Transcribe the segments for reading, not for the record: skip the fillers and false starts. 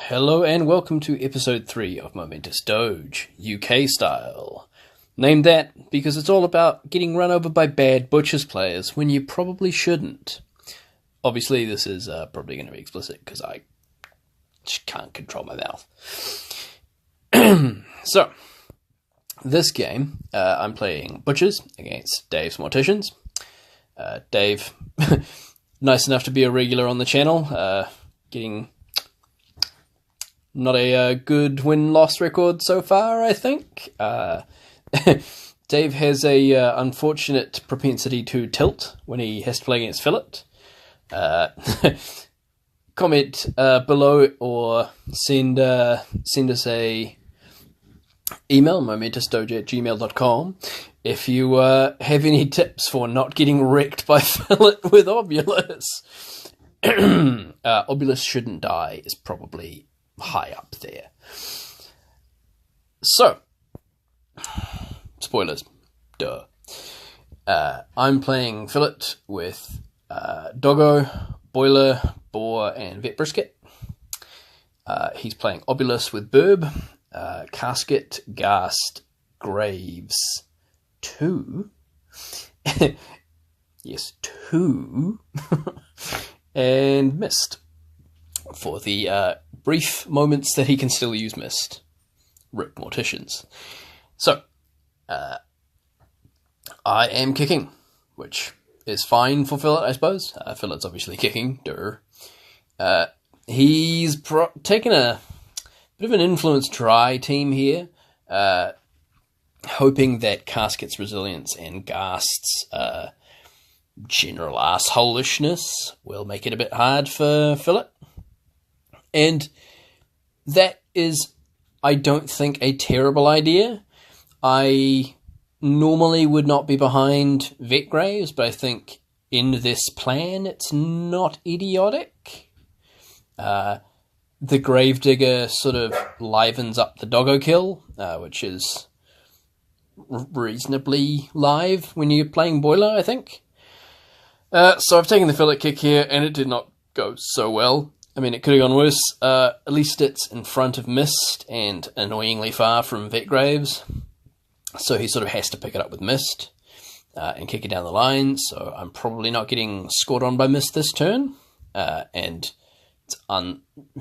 Hello and welcome to episode 3 of Momentous Doge, UK style. Named that because it's all about getting run over by bad Butchers players when you probably shouldn't. Obviously this is probably going to be explicit because I just can't control my mouth. So, this game, I'm playing Butchers against Dave's Morticians. Dave, nice enough to be a regular on the channel, getting not a good win-loss record so far, I think. Dave has a unfortunate propensity to tilt when he has to play against fillet. Comment below or send us a email, momentousdoge@gmail.com, if you have any tips for not getting wrecked by fillet with Obulus. Obulus shouldn't die is probably high up there. So, spoilers, duh. I'm playing fillet with Doggo, Boiler, Boar, and Vet Brisket. He's playing Obulus with Burb, Casket, Ghast, Graves, 2. Yes, 2. And Mist. For the brief moments that he can still use Mist. Rip Morticians. So, I am kicking, which is fine for fillet, I suppose. Fillet's obviously kicking, he's taken a bit of an influence dry team here, hoping that Casket's resilience and Ghast's general assholishness will make it a bit hard for fillet. And that is, I don't think, a terrible idea. I normally would not be behind Vet Graves, but I think in this plan it's not idiotic. The Gravedigger sort of livens up the Doggo kill, which is reasonably live when you're playing Boiler, I think. So I've taken the fillet kick here, and it did not go so well. I mean, it could have gone worse. At least it's in front of Mist and annoyingly far from Vet Graves. So he sort of has to pick it up with Mist and kick it down the line. So I'm probably not getting scored on by Mist this turn. And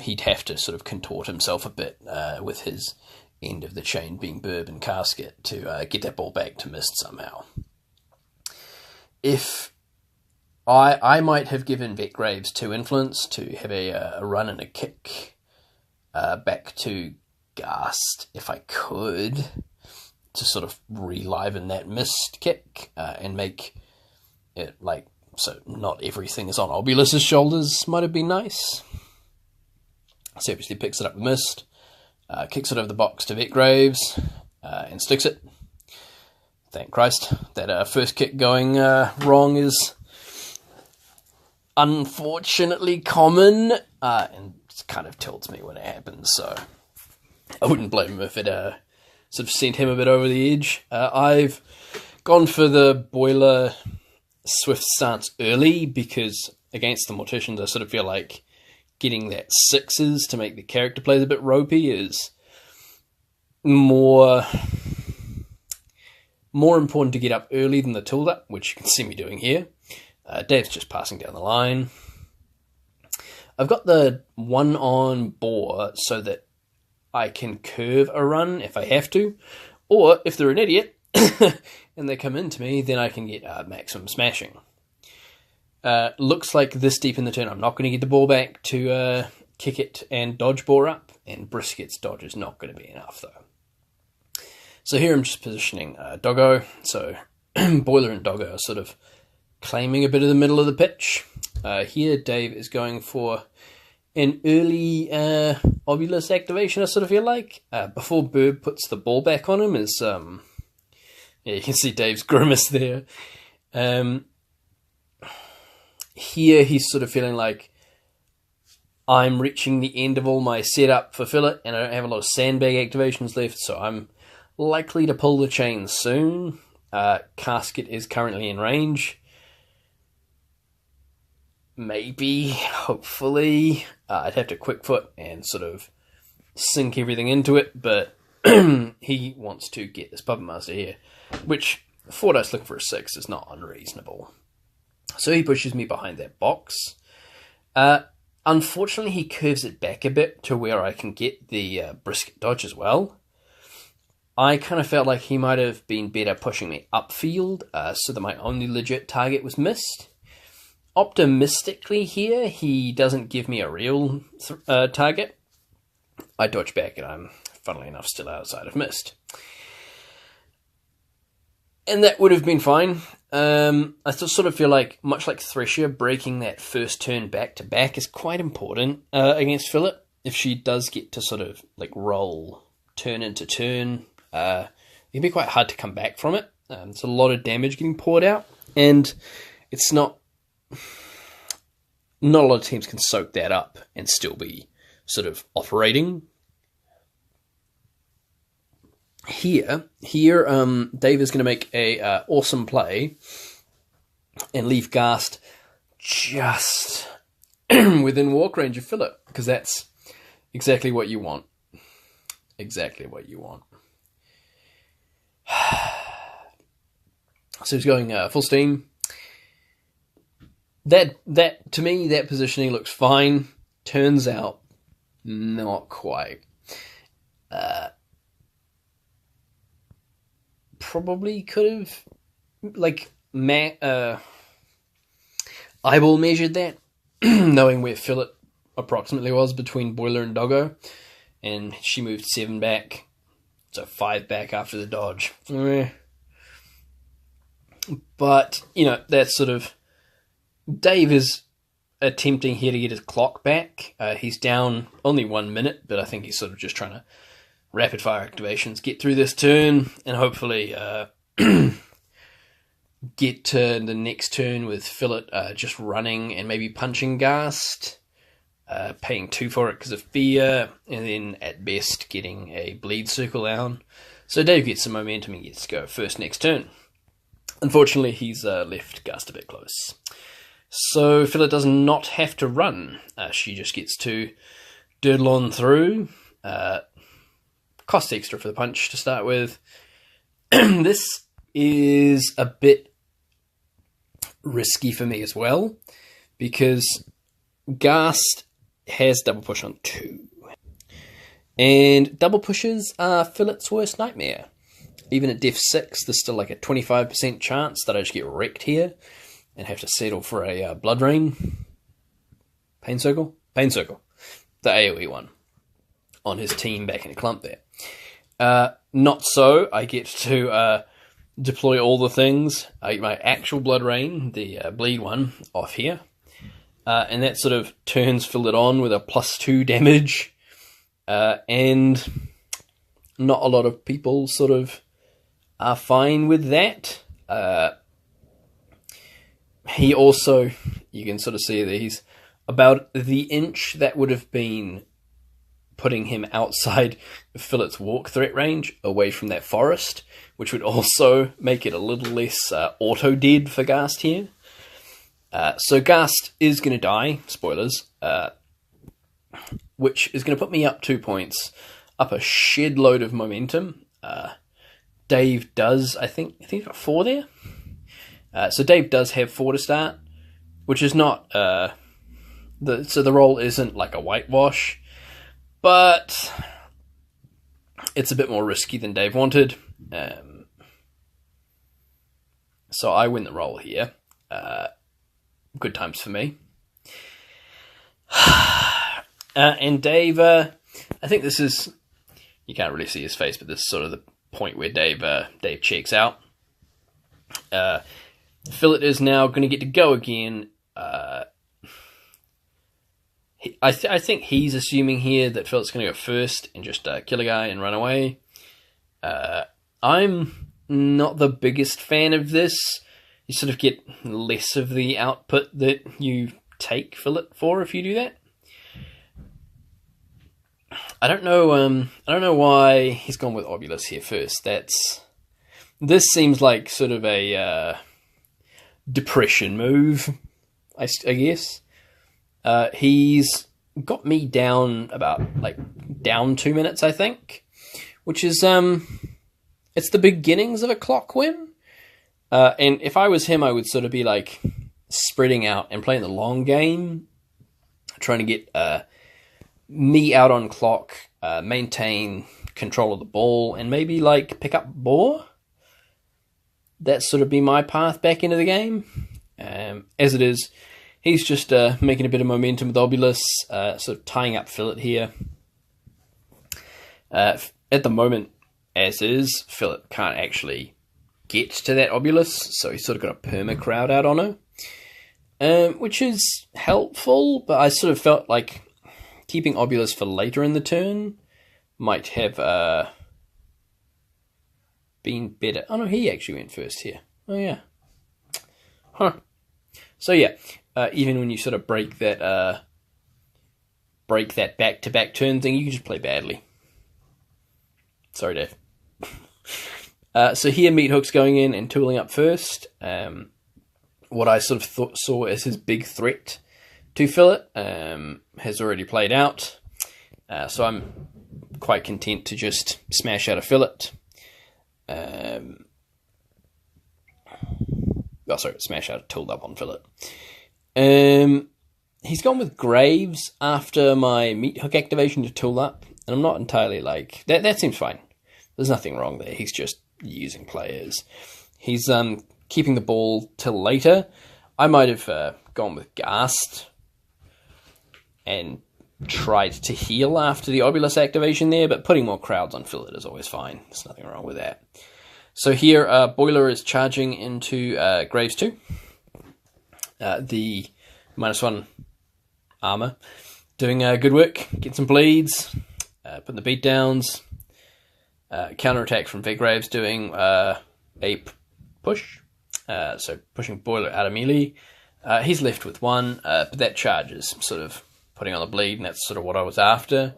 he'd have to sort of contort himself a bit with his end of the chain being Burb and Casket to get that ball back to Mist somehow. If I might have given Vet Graves 2 influence to have a run and a kick back to Ghast if I could, to sort of reliven that Mist kick and make it like, so not everything is on Obulus's shoulders might have been nice. So obviously picks it up with Mist, kicks it over the box to Vet Graves and sticks it. Thank Christ. That first kick going wrong is unfortunately common, and it kind of tilts me when it happens, so I wouldn't blame him if it sort of sent him a bit over the edge. I've gone for the Boiler Swift stance early, because against the Morticians I sort of feel like getting that 6s to make the character plays a bit ropey is more important to get up early than the tilt up, which you can see me doing here. Dave's just passing down the line. I've got the 1 on Boar so that I can curve a run if I have to, or if they're an idiot and they come into me, then I can get maximum smashing. Looks like this deep in the turn I'm not going to get the ball back to kick it and dodge Boar up, and Brisket's dodge is not going to be enough though. So here I'm just positioning Doggo, so Boiler and Doggo are sort of claiming a bit of the middle of the pitch. Here Dave is going for an early Obulus activation, I sort of feel like, before Burb puts the ball back on him. Is yeah, you can see Dave's grimace there. Here he's sort of feeling like, I'm reaching the end of all my setup for fillet and I don't have a lot of sandbag activations left, so I'm likely to pull the chain soon. Casket is currently in range. Maybe, hopefully, I'd have to quick foot and sort of sink everything into it, but he wants to get this Puppet Master here, which 4 dice looking for a 6 is not unreasonable. So he pushes me behind that box. Unfortunately, he curves it back a bit to where I can get the brisket dodge as well. I kind of felt like he might have been better pushing me upfield, so that my only legit target was missed. Optimistically here, he doesn't give me a real target. I dodge back and I'm, funnily enough, still outside of mist. And that would have been fine. I still sort of feel like, much like Thresher, breaking that first turn back to back is quite important against Fillet. If she does get to sort of like roll turn into turn, it can be quite hard to come back from it. There's a lot of damage getting poured out, and it's not a lot of teams can soak that up and still be sort of operating. Here, Dave is going to make a awesome play and leave Ghast just within walk range of Fillet, because that's exactly what you want. Exactly what you want. So he's going full steam. That to me, that positioning looks fine. Turns out, not quite. Probably could have, like, eyeball measured that, knowing where Fillet approximately was between Boiler and Doggo, and she moved 7 back, so 5 back after the dodge. But, you know, that's sort of, Dave is attempting here to get his clock back. He's down only 1 minute, but I think he's sort of just trying to rapid fire activations, get through this turn, and hopefully get to the next turn with Fillet just running and maybe punching Ghast, paying 2 for it because of fear, and then at best getting a bleed circle down. So Dave gets some momentum and gets to go first next turn. Unfortunately, he's left Ghast a bit close. So Fillet does not have to run. She just gets to dirtle on through. Cost extra for the punch to start with. This is a bit risky for me as well, because Ghast has double push on 2. And double pushes are Fillet's worst nightmare. Even at def 6, there's still like a 25% chance that I just get wrecked here and have to settle for a Blood Rain. Pain Circle? Pain Circle. The AoE one. On his team back in a clump there. Not so. I get to deploy all the things. I get my actual Blood Rain, the bleed one, off here. And that sort of turns Fillet on with a +2 damage. And not a lot of people sort of are fine with that. He also, you can sort of see that he's about the inch that would have been putting him outside Fillet's walk threat range, away from that forest, which would also make it a little less auto-dead for Ghast here. So Ghast is going to die, spoilers, which is going to put me up 2 points, up a shed load of momentum. Dave does, I think he's got 4 there. So Dave does have 4 to start, which is not, so the roll isn't like a whitewash, but it's a bit more risky than Dave wanted. So I win the roll here. Good times for me. And Dave, I think this is, you can't really see his face, but this is sort of the point where Dave checks out. Fillet is now going to get to go again. I think he's assuming here that Fillet's going to go first and just kill a guy and run away. I'm not the biggest fan of this. You sort of get less of the output that you take Fillet for if you do that. I don't know why he's gone with Obulus here first. This seems like sort of a depression move, I guess. He's got me down down 2 minutes, I think, which is it's the beginnings of a clock win. And if I was him, I would sort of be like spreading out and playing the long game, trying to get me out on clock, maintain control of the ball, and maybe like pick up boar. That's sort of be my path back into the game. As it is, he's just making a bit of momentum with Obulus, sort of tying up fillet here. At the moment, as is, fillet can't actually get to that Obulus, so he's sort of got a perma crowd out on her, which is helpful, but I sort of felt like keeping Obulus for later in the turn might have been better. Oh no, he actually went first here. Oh yeah. Huh. So yeah, even when you sort of break that back-to-back turn thing, you can just play badly. Sorry, Dave. So here, Meat Hook's going in and tooling up first. What I sort of saw as his big threat to fillet has already played out. So I'm quite content to just smash out a fillet. Smash out a tooled up on fillet. He's gone with Graves after my Meat Hook activation to tool up, and I'm not entirely like... That seems fine. There's nothing wrong there. He's just using players. He's keeping the ball till later. I might have gone with Ghast and tried to heal after the Obulus activation there, but putting more crowds on fillet is always fine. There's nothing wrong with that. So here, Boiler is charging into Graves 2. The -1 armor. Doing good work. Getting some bleeds. Putting the beat downs. Counterattack from Viggraves doing a push. So pushing Boiler out of melee. He's left with 1, but that charge is sort of putting on the bleed, and that's sort of what I was after.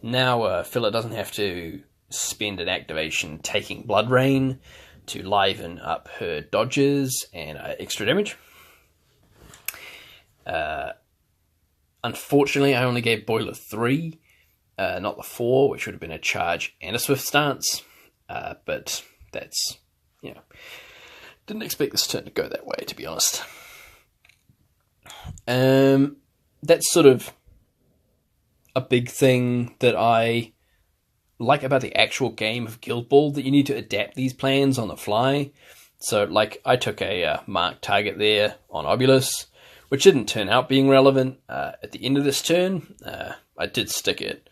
Now Fillet doesn't have to spend an activation taking Blood Rain to liven up her dodges and extra damage. Unfortunately, I only gave Boiler 3, not the 4, which would have been a charge and a swift stance. But that's, didn't expect this turn to go that way, to be honest. That's sort of a big thing that I like about the actual game of Guild Ball, that you need to adapt these plans on the fly. So, like, I took a marked target there on Obulus, which didn't turn out being relevant at the end of this turn. I did stick it,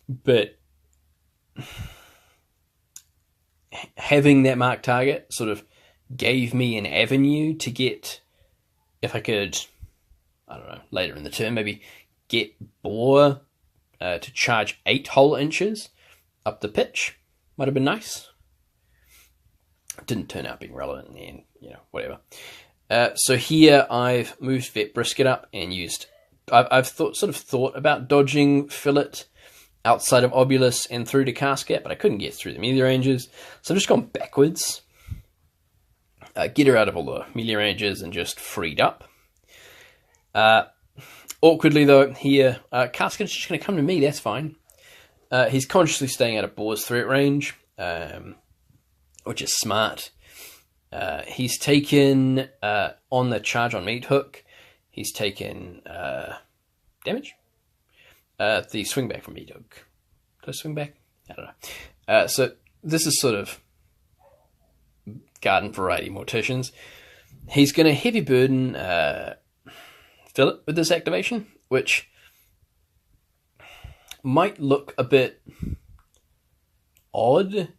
but having that marked target sort of gave me an avenue to get, if I could, I don't know, later in the turn, maybe get Boar to charge 8 whole inches up the pitch. Might have been nice. Didn't turn out being relevant in the end, whatever. So here I've moved Vet Brisket up and used... I've thought about dodging Fillet outside of Obulus and through to Casket, but I couldn't get through the melee ranges. So I've just gone backwards. Get her out of all the melee ranges and just freed up. Awkwardly though, here, Casket's just going to come to me, that's fine. He's consciously staying out of Boar's threat range, which is smart. He's taken, on the charge on Meat Hook, he's taken damage. The swing back from Meat Hook. Did I swing back? I don't know. So this is sort of garden variety Morticians. He's going to heavy burden Fillet with this activation, which might look a bit odd,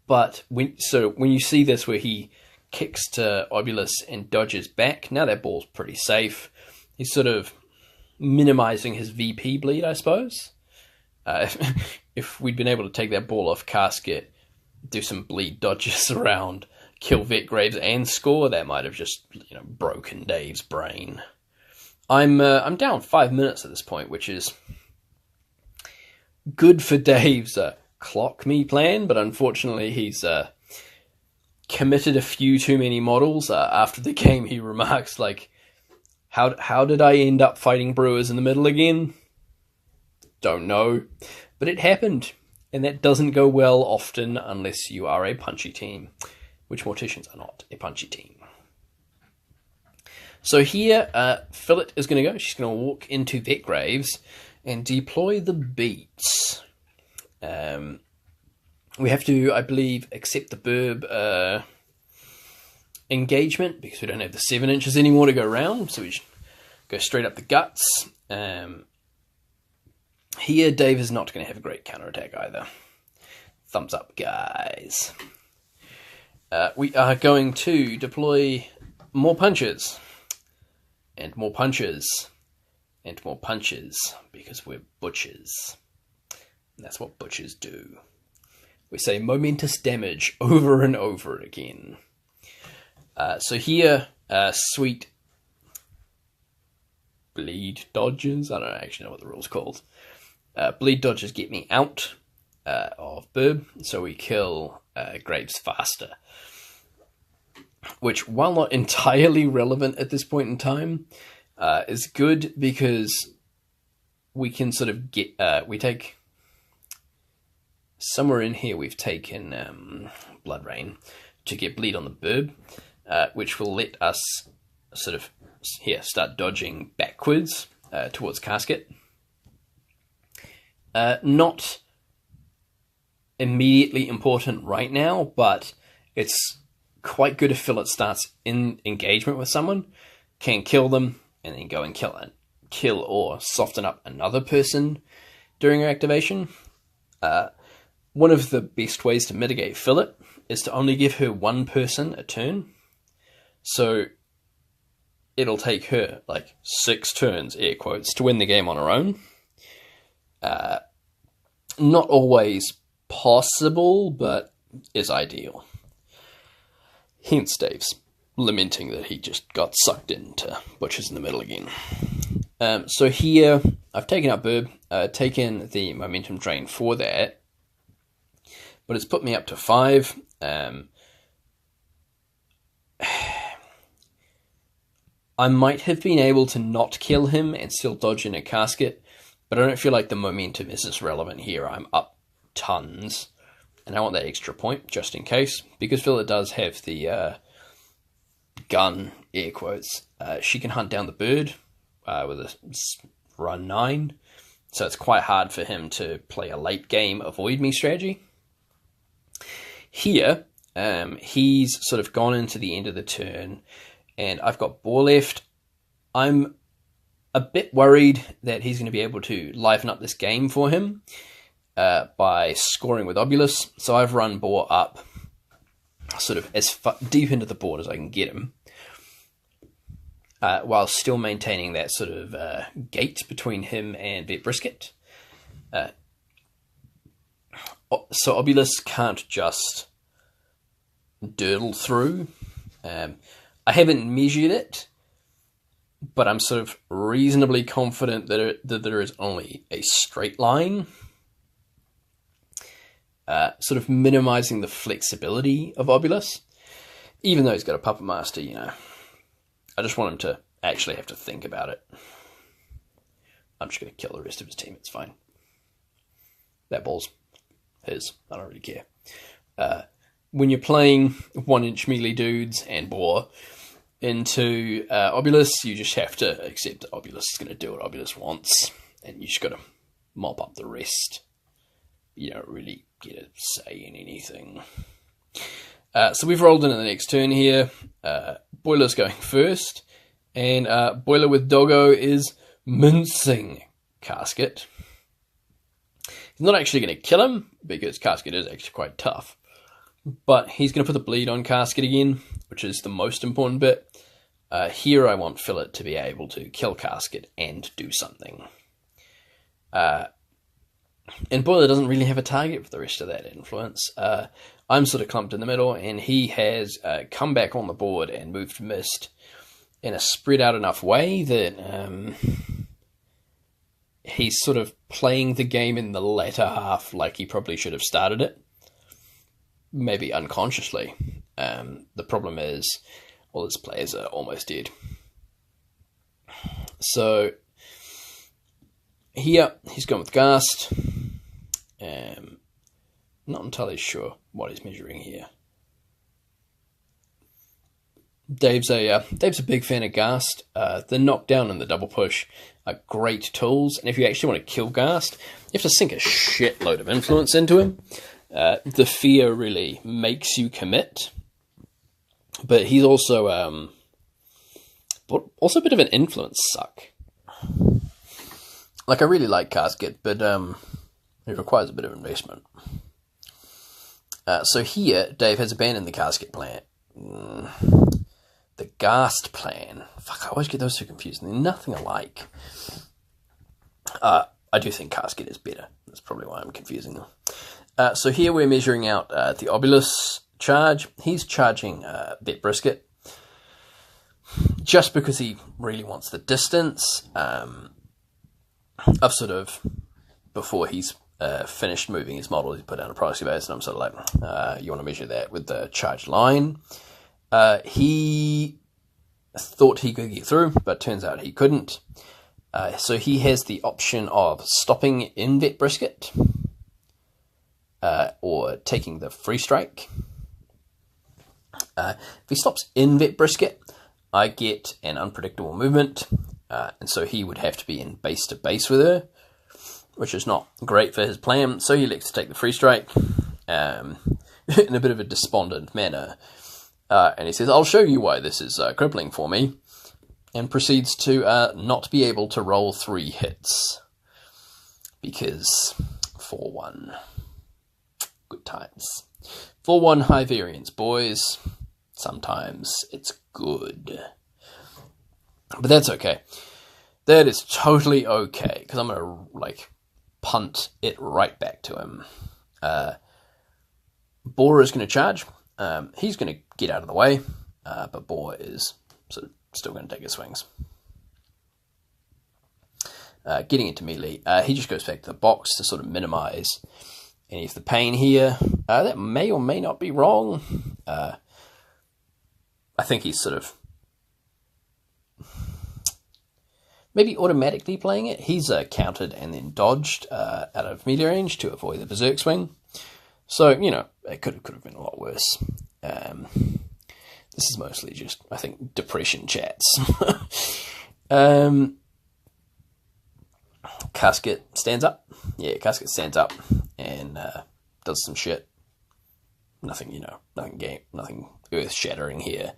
but when you see this where he kicks to Obulus and dodges back, now that ball's pretty safe. He's sort of minimizing his VP bleed, I suppose. If we'd been able to take that ball off Casket, do some bleed dodges around, kill Vet Graves and score, that might have just broken Dave's brain. I'm down 5 minutes at this point, which is good for Dave's clock me plan, but unfortunately he's committed a few too many models. After the game he remarks, like, how did I end up fighting Brewers in the middle again? Don't know, but it happened, and that doesn't go well often unless you are a punchy team, which Morticians are not a punchy team. So here, Fillet is going to go. She's going to walk into Vet Graves and deploy the beats. We have to, I believe, accept the burb engagement because we don't have the 7 inches anymore to go around, so we just go straight up the guts. Here, Dave is not going to have a great counterattack either. Thumbs up, guys. We are going to deploy more punches. And more punches. And more punches. Because we're butchers. And that's what butchers do. We say momentous damage over and over again. So here, sweet bleed dodges. I don't actually know what the rule's called. Bleed dodges get me out of burb, so we kill Graves faster. Which, while not entirely relevant at this point in time, is good because we can sort of get... we take... Somewhere in here we've taken Blood Rain to get bleed on the burb, which will let us sort of start dodging backwards towards Casket. Not immediately important right now, but it's quite good if Fillet starts in engagement with someone, can kill them, and then go and kill or soften up another person during her activation. One of the best ways to mitigate Fillet is to only give her one person a turn. So it'll take her like 6 turns, air quotes, to win the game on her own. Not always possible, but is ideal. Hence Dave's lamenting that he just got sucked into Butchers in the middle again. So here, I've taken up burb, taken the momentum drain for that, but it's put me up to 5. I might have been able to not kill him and still dodge in a casket, but I don't feel like the momentum is as relevant here. I'm up tons, and I want that extra point just in case, because Fillet does have the gun, air quotes. She can hunt down the bird with a run 9, so it's quite hard for him to play a late game avoid me strategy. Here, he's sort of gone into the end of the turn, and I've got boar left. I'm a bit worried that he's going to be able to liven up this game for him by scoring with Obulus, so I've run boar up sort of as deep into the board as I can get him, while still maintaining that sort of gate between him and Vet Brisket. So Obulus can't just dirtle through. I haven't measured it, but I'm sort of reasonably confident that there is only a straight line, sort of minimizing the flexibility of Obulus. Even though he's got a Puppet Master, you know, I just want him to actually have to think about it. I'm just going to kill the rest of his team, it's fine. That ball's his, I don't really care. When you're playing 1-inch melee dudes and boar into Obulus, you just have to accept that Obulus is going to do what Obulus wants, and you just got to mop up the rest. You don't really get a say in anything. So we've rolled into the next turn here. Boiler's going first, and Boiler with Doggo is mincing Casket. He's not actually going to kill him, because Casket is actually quite tough. But he's going to put the bleed on Casket again, which is the most important bit. Here I want Fillet to be able to kill Casket and do something. And Boiler doesn't really have a target for the rest of that influence. I'm sort of clumped in the middle, and he has come back on the board and moved Mist in a spread out enough way that he's sort of playing the game in the latter half like he probably should have started it. Maybe unconsciously. The problem is all his players are almost dead. So here he's gone with Ghast. Not entirely sure what he's measuring here. Dave's a big fan of Ghast. The knockdown and the double push are great tools, and if you actually want to kill Ghast, you have to sink a shitload of influence into him. The fear really makes you commit, but he's also a bit of an influence suck. Like, I really like Casket, but it requires a bit of investment. So here, Dave has abandoned the Casket plan. The Ghast plan. Fuck, I always get those two confused. They're nothing alike. I do think Casket is better. That's probably why I'm confusing them. So here we're measuring out the Obulus charge. He's charging Vet Brisket just because he really wants the distance. I've sort of, before he's finished moving his model, he's put down a proxy base, and I'm sort of like, you want to measure that with the charge line. He thought he could get through, but turns out he couldn't. So he has the option of stopping in Vet Brisket, or taking the free strike. If he stops in Vet Brisket, I get an unpredictable movement, and so he would have to be in base to base with her, which is not great for his plan. So he elects to take the free strike in a bit of a despondent manner. And he says, I'll show you why this is crippling for me, and proceeds to not be able to roll 3 hits, because 4-1. Good times. 4-1 high variance, boys. Sometimes it's good. But that's okay. That is totally okay, because I'm going to, like, punt it right back to him. Boar is going to charge. He's going to get out of the way, but Boar is sort of still going to take his swings. Getting into melee, he just goes back to the box to sort of minimize any of the pain here. That may or may not be wrong. I think he's sort of maybe automatically playing it. He's countered and then dodged out of melee range to avoid the berserk swing. So, you know, it could have been a lot worse. This is mostly just, I think, depression chats. Casket stands up. Yeah, Casket stands up and does some shit. Nothing, you know, nothing earth-shattering here.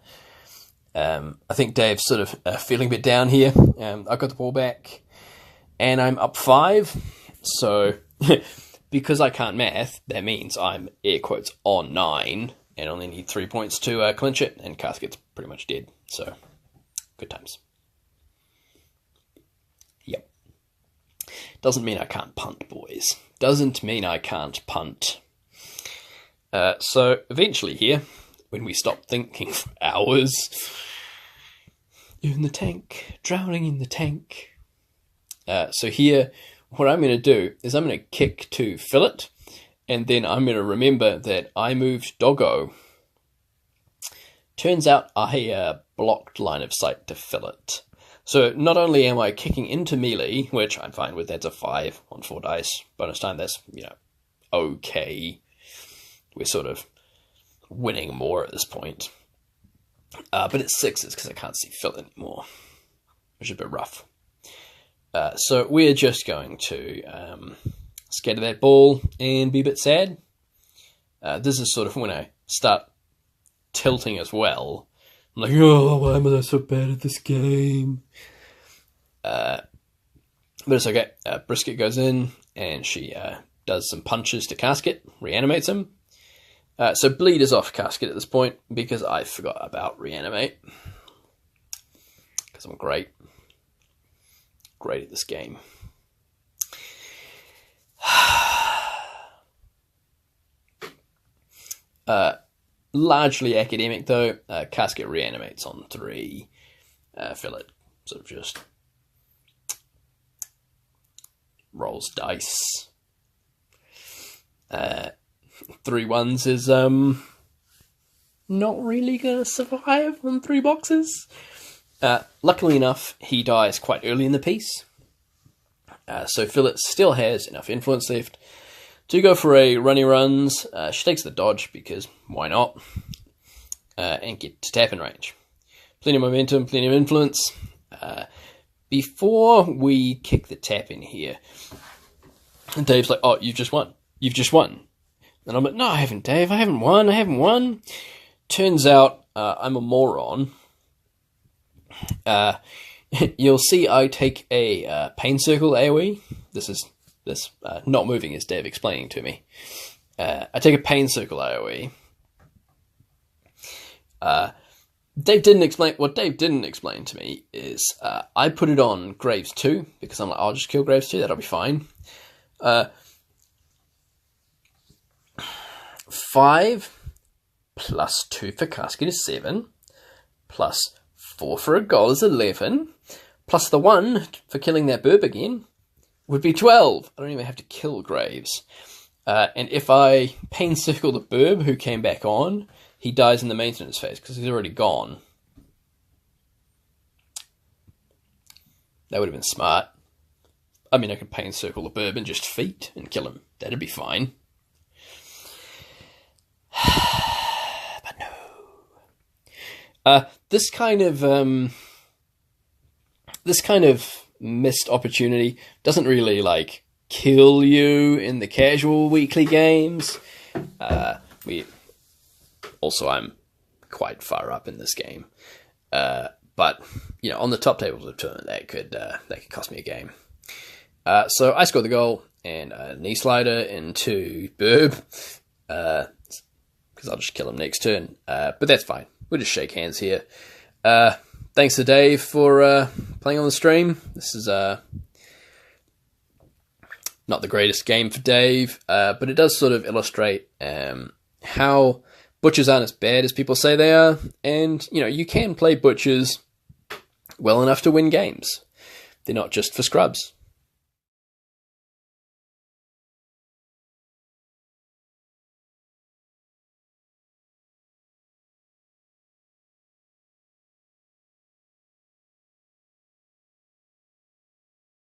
I think Dave's sort of feeling a bit down here. I got the ball back, and I'm up 5. So, because I can't math, that means I'm, air quotes, on 9, and only need 3 points to clinch it, and Casket's pretty much dead. So, good times. Yep. Doesn't mean I can't punt, boys. Doesn't mean I can't punt. So, eventually here, when we stop thinking for hours, you're in the tank, drowning in the tank. So here, what I'm going to do is I'm going to kick to fillet, and then I'm going to remember that I moved doggo. Turns out I blocked line of sight to fillet. So not only am I kicking into melee, which I'm fine with, that's a 5 on 4 dice. Bonus time, that's, you know, okay. We're sort of winning more at this point. But it's 6s because I can't see fillet anymore, which is a bit rough. So we're just going to scatter that ball and be a bit sad. This is sort of when I start tilting as well. I'm like, oh, why am I so bad at this game? But it's okay. Brisket goes in, and she does some punches to Casket, reanimates him. So bleed is off Casket at this point, because I forgot about reanimate. Because I'm great. Great at this game. Largely academic, though. Casket reanimates on 3. Fillet sort of just rolls dice. 3 1s is not really gonna survive on 3 boxes. Luckily enough, he dies quite early in the piece. So Fillet still has enough influence left to go for a runny runs. She takes the dodge because why not? And get to tapping range. Plenty of momentum, plenty of influence. Before we kick the tap in here, Dave's like, "Oh, you've just won. You've just won." And I'm like, "No, I haven't, Dave. I haven't won. Turns out I'm a moron. You'll see I take a pain circle AoE. This not moving is Dave explaining to me. I take a pain circle AoE. Dave didn't explain. What Dave didn't explain to me is I put it on Graves 2 because I'm like, I'll just kill Graves 2. That'll be fine. 5 plus 2 for casket is 7, plus 4 for a goal is 11, plus the 1 for killing that burb again would be 12. I don't even have to kill Graves. And if I pain circle the burb who came back on, he dies in the maintenance phase because he's already gone. That would have been smart. I mean, I could pain circle the burb and just feet and kill him. That'd be fine. But no. This kind of missed opportunity doesn't really like kill you in the casual weekly games. I'm quite far up in this game, but you know, on the top tables of the tournament, that could cost me a game. So I scored the goal and a knee slider into Burb, because I'll just kill him next turn. But that's fine. We'll just shake hands here. Thanks to Dave for playing on the stream. This is not the greatest game for Dave, but it does sort of illustrate how butchers aren't as bad as people say they are, and you know, you can play butchers well enough to win games. They're not just for scrubs.